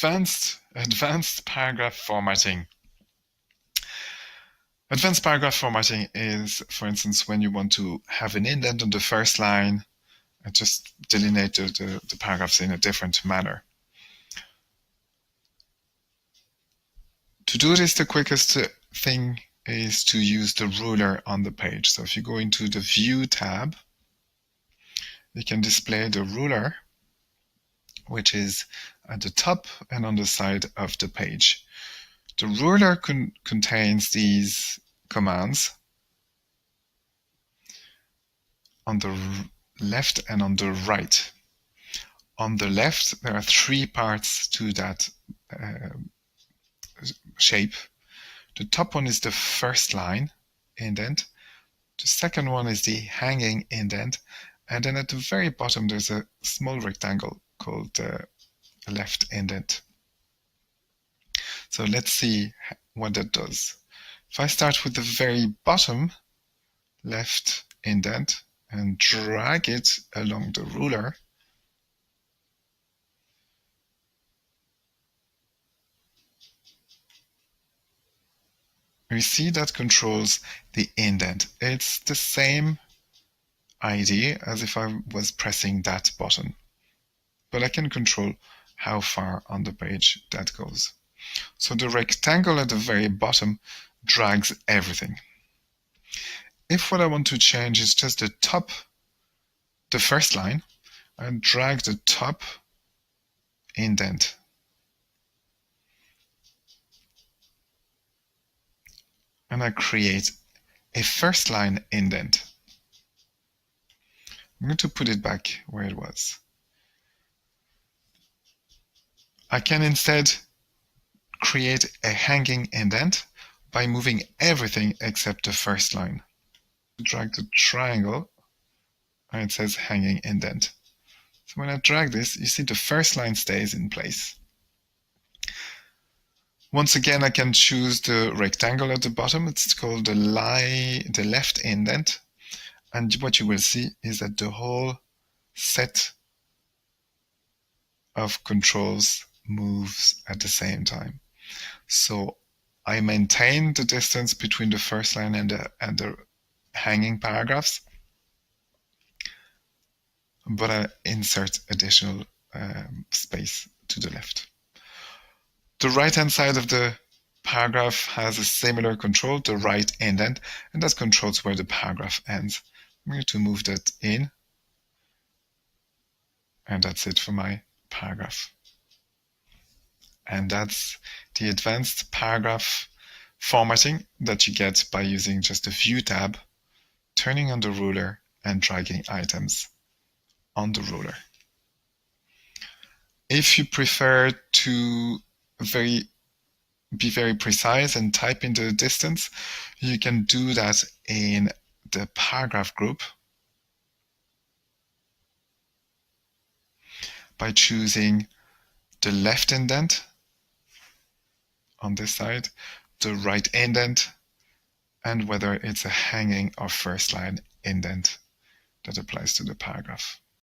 Advanced paragraph formatting. Advanced paragraph formatting is, for instance, when you want to have an indent on the first line and just delineate the paragraphs in a different manner. To do this, the quickest thing is to use the ruler on the page. So if you go into the View tab, you can display the ruler, which is at the top and on the side of the page. The ruler contains these commands on the left and on the right. On the left, there are 3 parts to that shape. The top one is the first line indent. The second one is the hanging indent. And then at the very bottom, there's a small rectangle called the left indent. So let's see what that does. If I start with the very bottom left indent and drag it along the ruler, we see that controls the indent. It's the same idea as if I was pressing that button, but I can control how far on the page that goes. So the rectangle at the very bottom drags everything. If what I want to change is just the top, the first line, I drag the top indent. And I create a first line indent. I'm going to put it back where it was. I can instead create a hanging indent by moving everything except the first line. Drag the triangle and it says hanging indent. So when I drag this, you see the first line stays in place. Once again, I can choose the rectangle at the bottom. It's called the left indent. And what you will see is that the whole set of controls moves at the same time. So I maintain the distance between the first line and the hanging paragraphs, but I insert additional space to the left. The right-hand side of the paragraph has a similar control, the right indent, and that controls where the paragraph ends. I'm going to move that in, and that's it for my paragraph. And that's the advanced paragraph formatting that you get by using just the View tab, turning on the ruler, and dragging items on the ruler. If you prefer to be very precise and type in the distance, you can do that in the paragraph group by choosing the left indent on this side, the right indent, and whether it's a hanging or first line indent that applies to the paragraph.